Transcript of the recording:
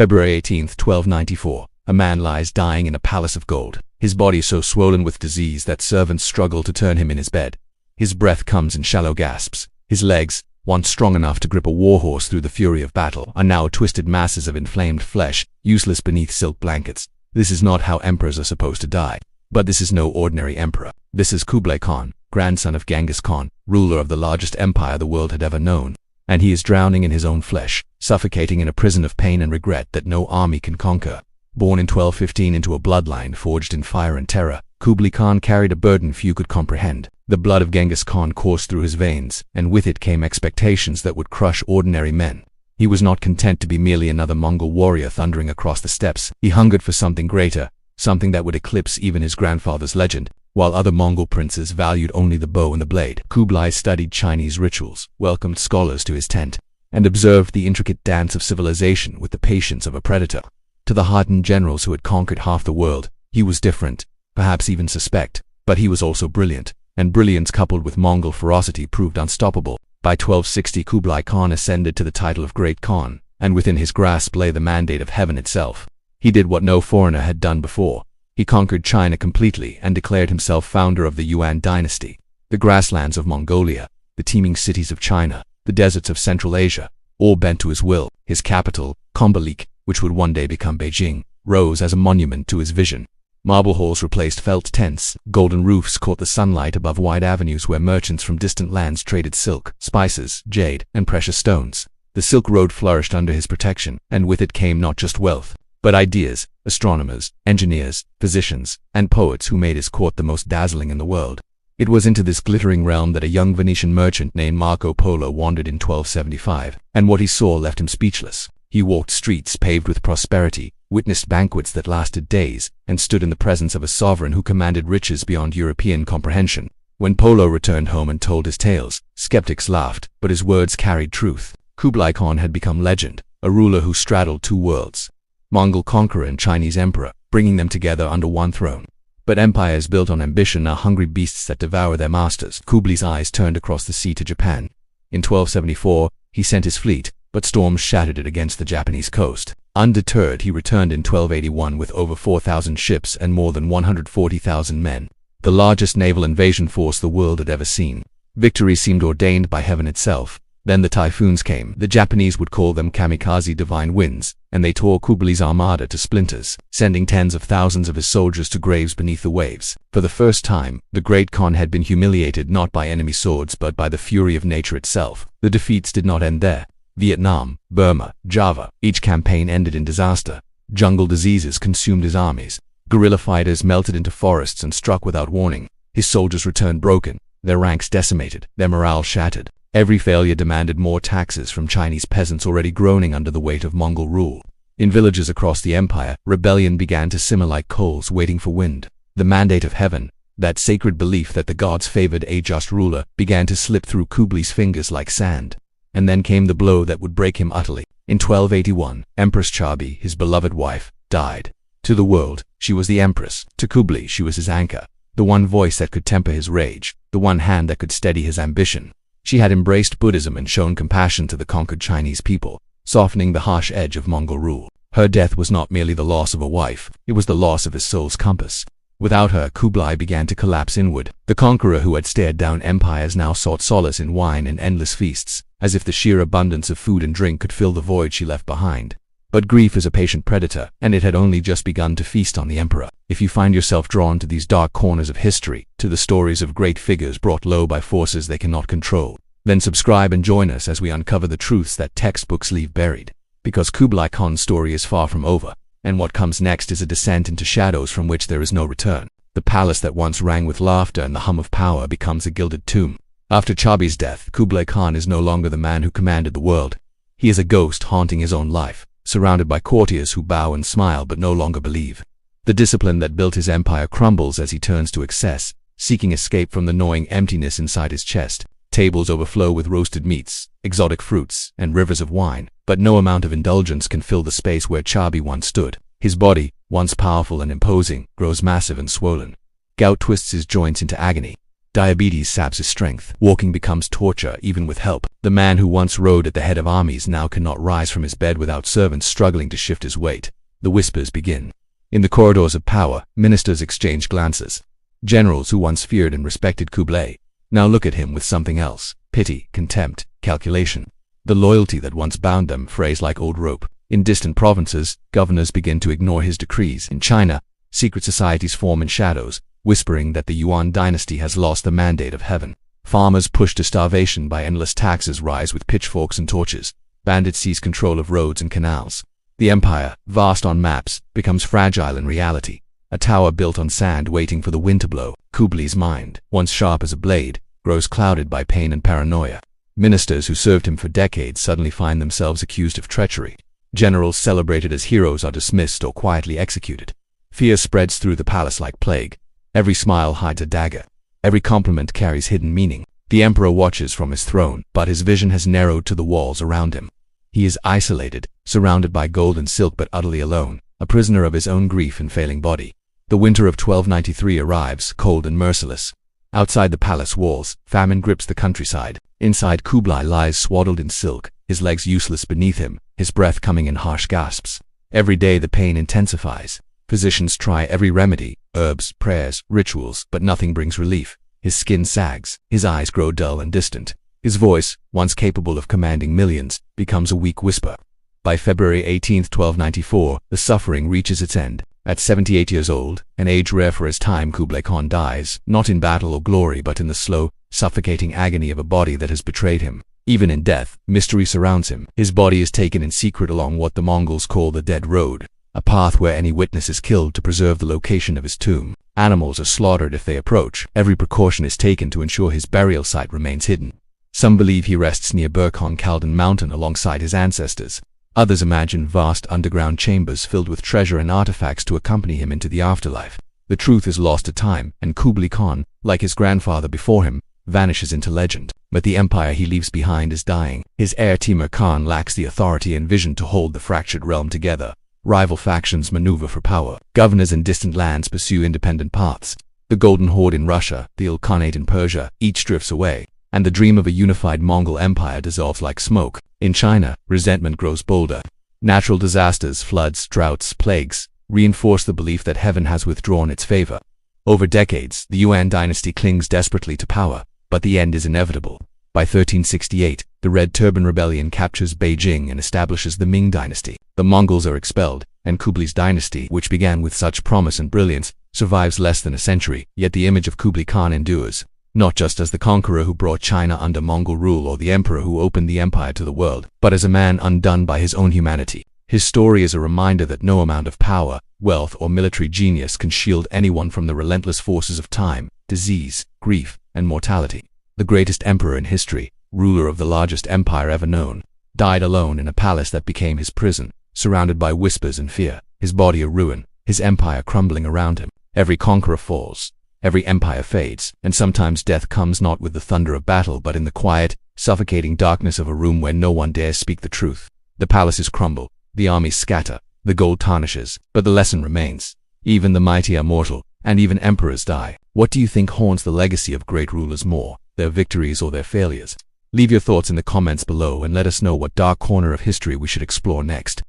February 18, 1294. A man lies dying in a palace of gold, his body so swollen with disease that servants struggle to turn him in his bed. His breath comes in shallow gasps. His legs, once strong enough to grip a warhorse through the fury of battle, are now twisted masses of inflamed flesh, useless beneath silk blankets. This is not how emperors are supposed to die. But this is no ordinary emperor. This is Kublai Khan, grandson of Genghis Khan, ruler of the largest empire the world had ever known. And he is drowning in his own flesh, suffocating in a prison of pain and regret that no army can conquer. Born in 1215 into a bloodline forged in fire and terror, Kublai Khan carried a burden few could comprehend. The blood of Genghis Khan coursed through his veins, and with it came expectations that would crush ordinary men. He was not content to be merely another Mongol warrior thundering across the steppes. He hungered for something greater, something that would eclipse even his grandfather's legend. While other Mongol princes valued only the bow and the blade, Kublai studied Chinese rituals, welcomed scholars to his tent, and observed the intricate dance of civilization with the patience of a predator. To the hardened generals who had conquered half the world, he was different, perhaps even suspect, but he was also brilliant, and brilliance coupled with Mongol ferocity proved unstoppable. By 1260 Kublai Khan ascended to the title of Great Khan, and within his grasp lay the mandate of heaven itself. He did what no foreigner had done before. He conquered China completely and declared himself founder of the Yuan Dynasty. The grasslands of Mongolia, the teeming cities of China, the deserts of Central Asia, all bent to his will. His capital, Kublai, which would one day become Beijing, rose as a monument to his vision. Marble halls replaced felt tents, golden roofs caught the sunlight above wide avenues where merchants from distant lands traded silk, spices, jade, and precious stones. The Silk Road flourished under his protection, and with it came not just wealth, but ideas, astronomers, engineers, physicians, and poets who made his court the most dazzling in the world. It was into this glittering realm that a young Venetian merchant named Marco Polo wandered in 1275, and what he saw left him speechless. He walked streets paved with prosperity, witnessed banquets that lasted days, and stood in the presence of a sovereign who commanded riches beyond European comprehension. When Polo returned home and told his tales, skeptics laughed, but his words carried truth. Kublai Khan had become legend, a ruler who straddled two worlds, Mongol conqueror and Chinese emperor, bringing them together under one throne. But empires built on ambition are hungry beasts that devour their masters. Kublai's eyes turned across the sea to Japan. In 1274, he sent his fleet, but storms shattered it against the Japanese coast. Undeterred, he returned in 1281 with over 4,000 ships and more than 140,000 men, the largest naval invasion force the world had ever seen. Victory seemed ordained by heaven itself. Then the typhoons came. The Japanese would call them kamikaze divine winds, and they tore Kublai's armada to splinters, sending tens of thousands of his soldiers to graves beneath the waves. For the first time, the Great Khan had been humiliated not by enemy swords but by the fury of nature itself. The defeats did not end there. Vietnam, Burma, Java, each campaign ended in disaster. Jungle diseases consumed his armies. Guerrilla fighters melted into forests and struck without warning. His soldiers returned broken, their ranks decimated, their morale shattered. Every failure demanded more taxes from Chinese peasants already groaning under the weight of Mongol rule. In villages across the empire, rebellion began to simmer like coals waiting for wind. The mandate of heaven, that sacred belief that the gods favored a just ruler, began to slip through Kublai's fingers like sand. And then came the blow that would break him utterly. In 1281, Empress Chabi, his beloved wife, died. To the world, she was the empress. To Kublai, she was his anchor, the one voice that could temper his rage, the one hand that could steady his ambition. She had embraced Buddhism and shown compassion to the conquered Chinese people, softening the harsh edge of Mongol rule. Her death was not merely the loss of a wife, it was the loss of his soul's compass. Without her, Kublai began to collapse inward. The conqueror who had stared down empires now sought solace in wine and endless feasts, as if the sheer abundance of food and drink could fill the void she left behind. But grief is a patient predator, and it had only just begun to feast on the emperor. If you find yourself drawn to these dark corners of history, to the stories of great figures brought low by forces they cannot control, then subscribe and join us as we uncover the truths that textbooks leave buried. Because Kublai Khan's story is far from over, and what comes next is a descent into shadows from which there is no return. The palace that once rang with laughter and the hum of power becomes a gilded tomb. After Chabi's death, Kublai Khan is no longer the man who commanded the world. He is a ghost haunting his own life, surrounded by courtiers who bow and smile but no longer believe. The discipline that built his empire crumbles as he turns to excess, seeking escape from the gnawing emptiness inside his chest. Tables overflow with roasted meats, exotic fruits, and rivers of wine, but no amount of indulgence can fill the space where Chabi once stood. His body, once powerful and imposing, grows massive and swollen. Gout twists his joints into agony. Diabetes saps his strength. Walking becomes torture, even with help. The man who once rode at the head of armies now cannot rise from his bed without servants struggling to shift his weight. The whispers begin. In the corridors of power, ministers exchange glances. Generals who once feared and respected Kublai now look at him with something else: pity, contempt, calculation. The loyalty that once bound them frays like old rope. In distant provinces, governors begin to ignore his decrees. In China, secret societies form in shadows, whispering that the Yuan Dynasty has lost the mandate of heaven. Farmers pushed to starvation by endless taxes rise with pitchforks and torches. Bandits seize control of roads and canals. The empire, vast on maps, becomes fragile in reality. A tower built on sand waiting for the wind to blow. Kublai's mind, once sharp as a blade, grows clouded by pain and paranoia. Ministers who served him for decades suddenly find themselves accused of treachery. Generals celebrated as heroes are dismissed or quietly executed. Fear spreads through the palace like plague. Every smile hides a dagger. Every compliment carries hidden meaning. The emperor watches from his throne, but his vision has narrowed to the walls around him. He is isolated, surrounded by gold and silk but utterly alone, a prisoner of his own grief and failing body. The winter of 1293 arrives, cold and merciless. Outside the palace walls, famine grips the countryside. Inside, Kublai lies swaddled in silk, his legs useless beneath him, his breath coming in harsh gasps. Every day the pain intensifies. Physicians try every remedy, herbs, prayers, rituals, but nothing brings relief. His skin sags, his eyes grow dull and distant. His voice, once capable of commanding millions, becomes a weak whisper. By February 18, 1294, the suffering reaches its end. At 78 years old, an age rare for his time, Kublai Khan dies, not in battle or glory but in the slow, suffocating agony of a body that has betrayed him. Even in death, mystery surrounds him. His body is taken in secret along what the Mongols call the Dead Road, a path where any witness is killed to preserve the location of his tomb. Animals are slaughtered if they approach. Every precaution is taken to ensure his burial site remains hidden. Some believe he rests near Burkhan Khaldan mountain alongside his ancestors. Others imagine vast underground chambers filled with treasure and artifacts to accompany him into the afterlife. The truth is lost to time, and Kublai Khan, like his grandfather before him, vanishes into legend. But the empire he leaves behind is dying. His heir Timur Khan lacks the authority and vision to hold the fractured realm together. Rival factions maneuver for power. Governors in distant lands pursue independent paths. The Golden Horde in Russia, the Ilkhanate in Persia, each drifts away, and the dream of a unified Mongol Empire dissolves like smoke. In China, resentment grows bolder. Natural disasters, floods, droughts, plagues, reinforce the belief that heaven has withdrawn its favor. Over decades, the Yuan Dynasty clings desperately to power, but the end is inevitable. By 1368, the Red Turban Rebellion captures Beijing and establishes the Ming Dynasty. The Mongols are expelled, and Kublai's dynasty, which began with such promise and brilliance, survives less than a century. Yet the image of Kublai Khan endures, not just as the conqueror who brought China under Mongol rule or the emperor who opened the empire to the world, but as a man undone by his own humanity. His story is a reminder that no amount of power, wealth, or military genius can shield anyone from the relentless forces of time, disease, grief, and mortality. The greatest emperor in history, ruler of the largest empire ever known, died alone in a palace that became his prison, surrounded by whispers and fear, his body a ruin, his empire crumbling around him. Every conqueror falls. Every empire fades, and sometimes death comes not with the thunder of battle but in the quiet, suffocating darkness of a room where no one dares speak the truth. The palaces crumble, the armies scatter, the gold tarnishes, but the lesson remains. Even the mighty are mortal, and even emperors die. What do you think haunts the legacy of great rulers more, their victories or their failures? Leave your thoughts in the comments below and let us know what dark corner of history we should explore next.